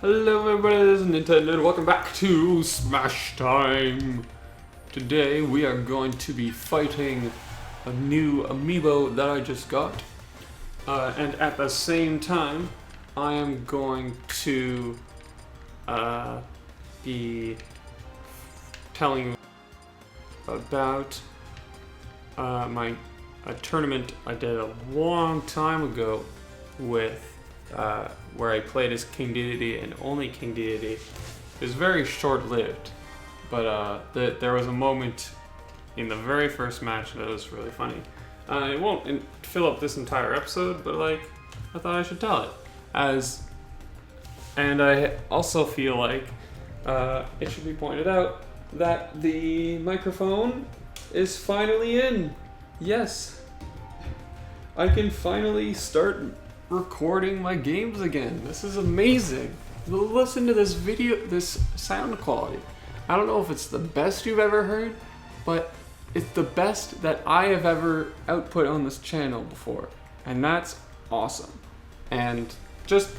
Hello everybody, this is Nintennerd. Welcome back to Smash Time! Today we are going to be fighting a new amiibo that I just got. And at the same time, I am going to be telling you about a tournament I did a long time ago with where I played as King Dedede and only King Dedede. It was very short-lived, but there was a moment in the very first match that was really funny. It won't fill up this entire episode, but I thought I should tell it. And I also feel like it should be pointed out that the microphone is finally in. Yes, I can finally start recording my games again. This is amazing. Listen to this this sound quality. I don't know if it's the best you've ever heard, but it's the best that I have ever output on this channel before, and that's awesome. And it just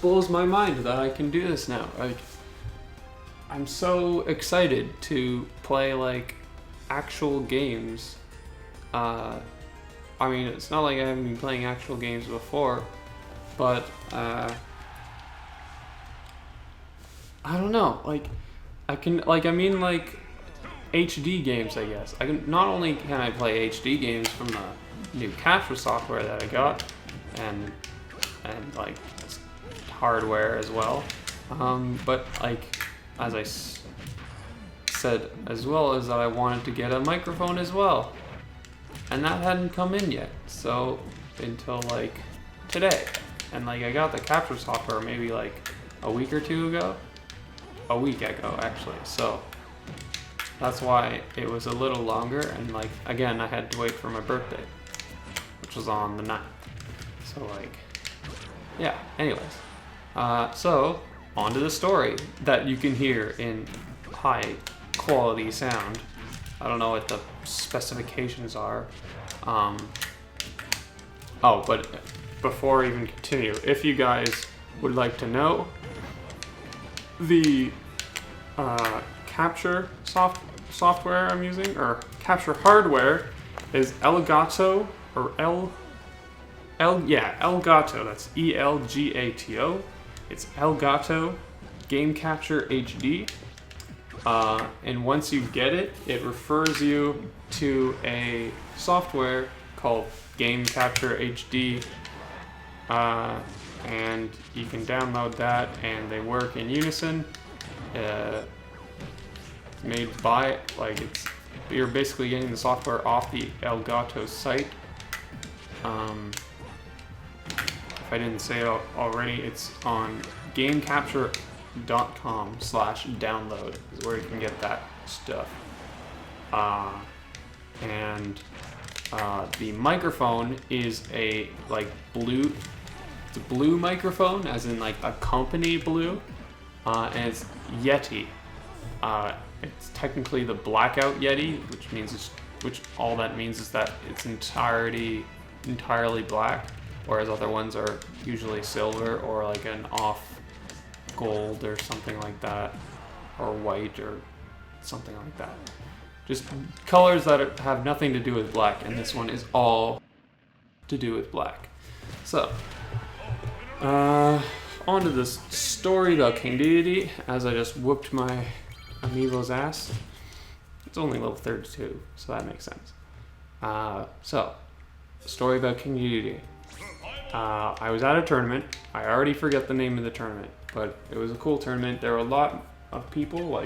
blows my mind that I can do this now. I'm so excited to play actual games. I mean, it's not like I haven't been playing actual games before, but I don't know. HD games, I guess. Not only can I play HD games from the new capture software that I got, and hardware as well, but as I said as well, is that I wanted to get a microphone as well. And that hadn't come in yet, so until today. And I got the capture software maybe a week or two ago. A week ago, actually. So that's why it was a little longer, and again, I had to wait for my birthday, which was on the 9th. So yeah, anyways. So on to the story that you can hear in high quality sound. I don't know what the specifications are. But before I even continue, if you guys would like to know, the capture software I'm using, or capture hardware, is Elgato, or Elgato. That's ELGATO. It's Elgato Game Capture HD. And once you get it, it refers you to a software called Game Capture HD, and you can download that, and they work in unison. Made by you're basically getting the software off the Elgato site. If I didn't say it already, it's on GameCapture.com/download is where you can get that stuff. And the microphone is a blue. It's a blue microphone, as in a company blue, and it's Yeti. It's technically the blackout Yeti, which all that means is that it's entirely black, whereas other ones are usually silver or an off gold or something like that, or white or something like that. Just colors that have nothing to do with black, and this one is all to do with black. So, on to this story about King Dedede, as I just whooped my amiibo's ass. It's only level 32, so that makes sense. So, story about King Dedede. I was at a tournament. I already forget the name of the tournament, but it was a cool tournament. There were a lot of people,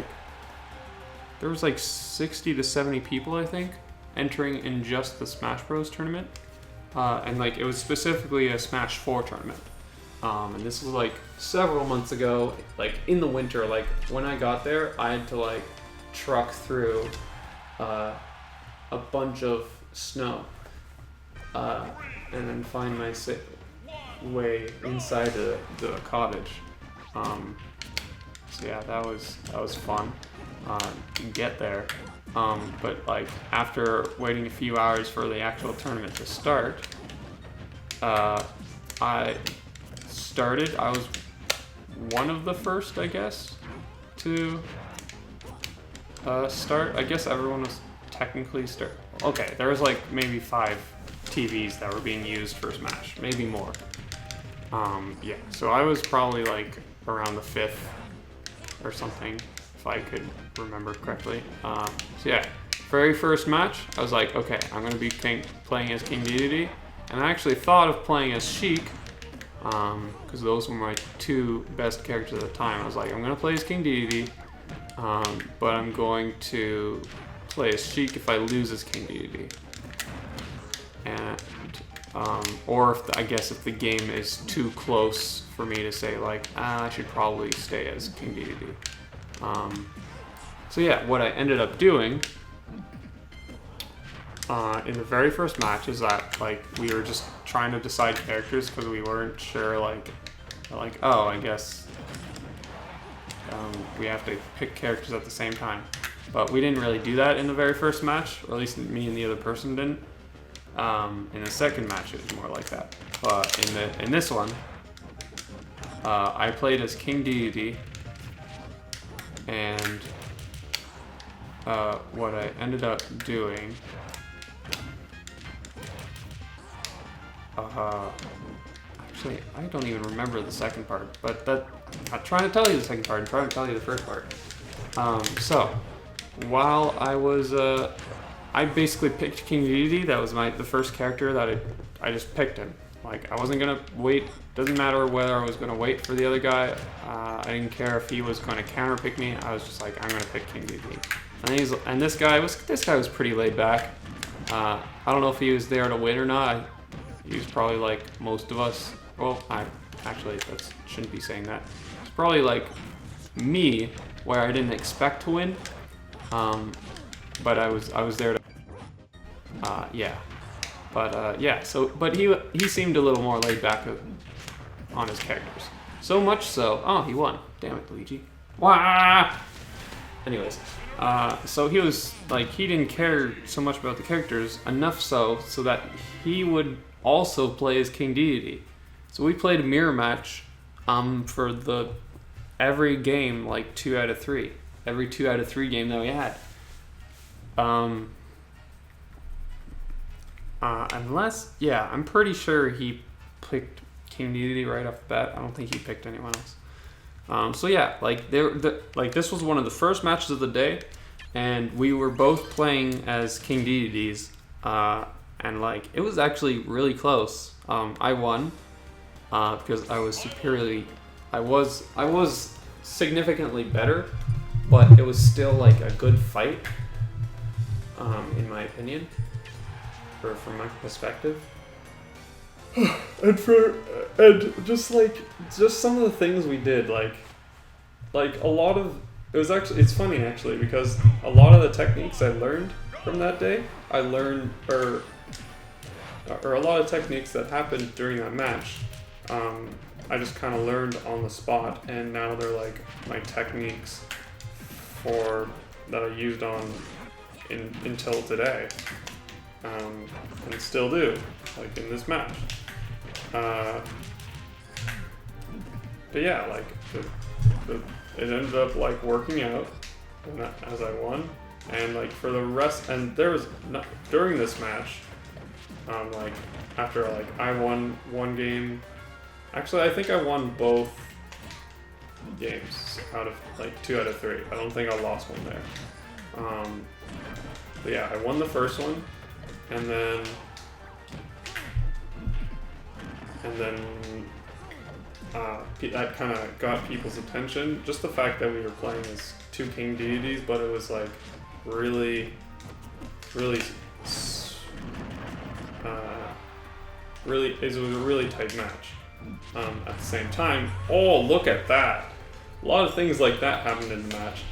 there was 60 to 70 people, I think, entering in just the Smash Bros tournament. And it was specifically a Smash 4 tournament. And this was several months ago, in the winter. When I got there, I had to truck through a bunch of snow, and then find my way inside the cottage. So yeah, that was fun. Get there. But after waiting a few hours for the actual tournament to start, I was one of the first, I guess, to start. I guess everyone was technically start. Okay, there was like maybe 5 TVs that were being used for Smash, maybe more. Yeah, so I was probably like around the 5th or something, if I could remember correctly. So yeah, very first match, I was like, okay, I'm gonna be playing as King Dedede, and I actually thought of playing as Sheik, because those were my 2 best characters at the time. I was like, I'm gonna play as King Dedede, but I'm going to play as Sheik if I lose as King Dedede. And or if I guess if the game is too close for me to say like, I should probably stay as King Dedede. So yeah, what I ended up doing in the very first match is that like we were just trying to decide characters because we weren't sure like oh, I guess we have to pick characters at the same time. But we didn't really do that in the very first match, or at least me and the other person didn't. In the second match, it was more like that. But in this one, I played as King Dedede, and what I ended up doing, actually, I don't even remember the second part. But I'm trying to tell you the second part. I'm trying to tell you the first part. So while I was I basically picked King Dedede. That was the first character that I just picked him. Like, I wasn't gonna wait. Doesn't matter whether I was gonna wait for the other guy. I didn't care if he was gonna counter pick me. I was just like, I'm gonna pick King Dedede. And this guy was pretty laid back. I don't know if he was there to win or not. He was probably like most of us. Well, actually that shouldn't be saying that. It's probably like me, where I didn't expect to win. But I was there to. Yeah, but yeah. So, but he seemed a little more laid back on his characters. So much so. Oh, he won. Damn it, Luigi. Wah! Anyways, so he was like, he didn't care so much about the characters, enough so that he would also play as King Dedede. So we played a mirror match, for every game, like 2 out of 3. Every 2 out of 3 game that we had. Unless, yeah, I'm pretty sure he picked King Dedede right off the bat. I don't think he picked anyone else. So yeah, like this was one of the first matches of the day, and we were both playing as King Dedede's, and like it was actually really close. I won because I was significantly better, but it was still like a good fight, in my opinion, from my perspective. and just some of the things we did, like a lot of it's funny actually, because a lot of the techniques I learned from that day, or a lot of techniques that happened during that match, I just kind of learned on the spot, and now they're like my techniques that I used until today, and still do, like in this match. But yeah, like it ended up like working out as I won, and like for the rest, and there was during this match, like after like I won one game. Actually, I think I won both games out of like 2 out of 3. I don't think I lost one there. But yeah, I won the first one, and then that kind of got people's attention. Just the fact that we were playing as 2 King Dededes, but it was like really, really, it was a really tight match. At the same time, oh, look at that! A lot of things like that happened in the match,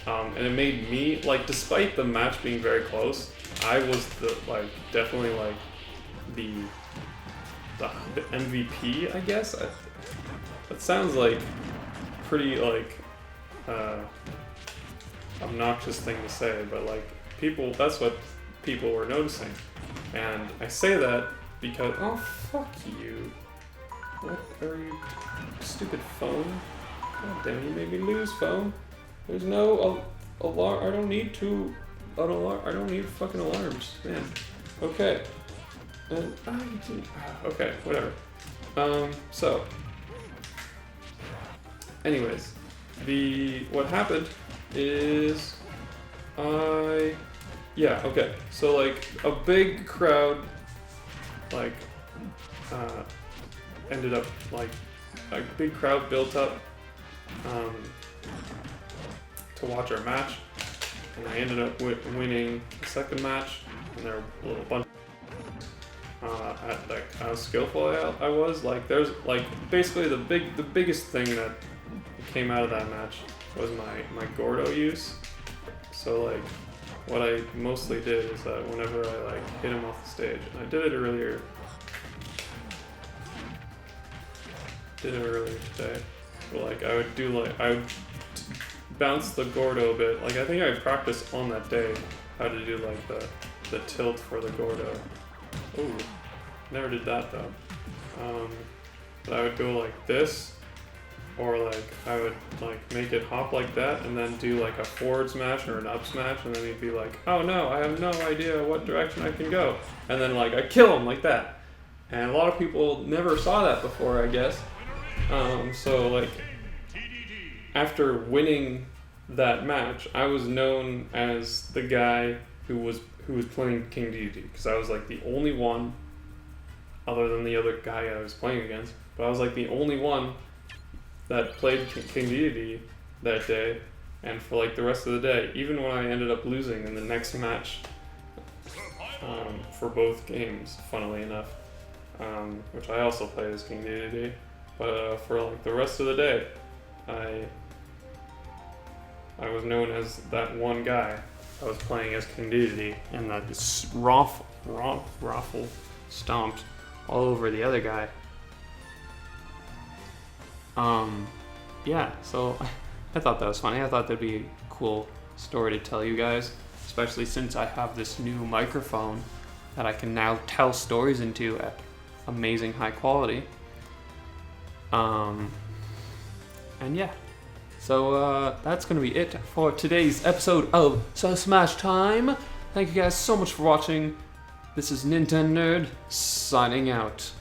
and it made me, like, despite the match being very close, I was definitely the MVP, I guess. That sounds like pretty obnoxious thing to say, but that's what people were noticing, and I say that because fuck you. What are you, stupid phone? God damn it, you made me lose, phone. There's no alarm. I don't need I don't need fucking alarms, man. Okay. And okay, whatever. So. Anyways, what happened is yeah, okay. So like a big crowd ended up like a big crowd built up to watch our match, and I ended up winning the second match, and there were a little bunch at like how skillful I was. Like there's like basically the biggest thing that came out of that match was my Gordo use. So like what I mostly did is that whenever I like hit him off the stage, and I did it earlier today, but like I would bounce the Gordo a bit. Like I think I practiced on that day how to do like the tilt for the Gordo. Ooh, never did that though. But I would go like this, or like I would like make it hop like that and then do like a forward smash or an up smash, and then he'd be like, oh no, I have no idea what direction I can go. And then like I kill him like that. And a lot of people never saw that before, I guess. So like after winning that match, I was known as the guy who was playing King Dedede, because I was like the only one, other than the other guy I was playing against, but I was like the only one that played King Dedede that day, and for like the rest of the day, even when I ended up losing in the next match for both games, funnily enough, which I also played as King Dedede, but for like the rest of the day, I was known as that one guy. I was playing as King Dedede, and that raffle stomped all over the other guy. Yeah, so I thought that was funny. I thought that'd be a cool story to tell you guys, especially since I have this new microphone that I can now tell stories into at amazing high quality. And yeah, so that's gonna be it for today's episode of So Smash Time. Thank you guys so much for watching. This is Nintennerd signing out.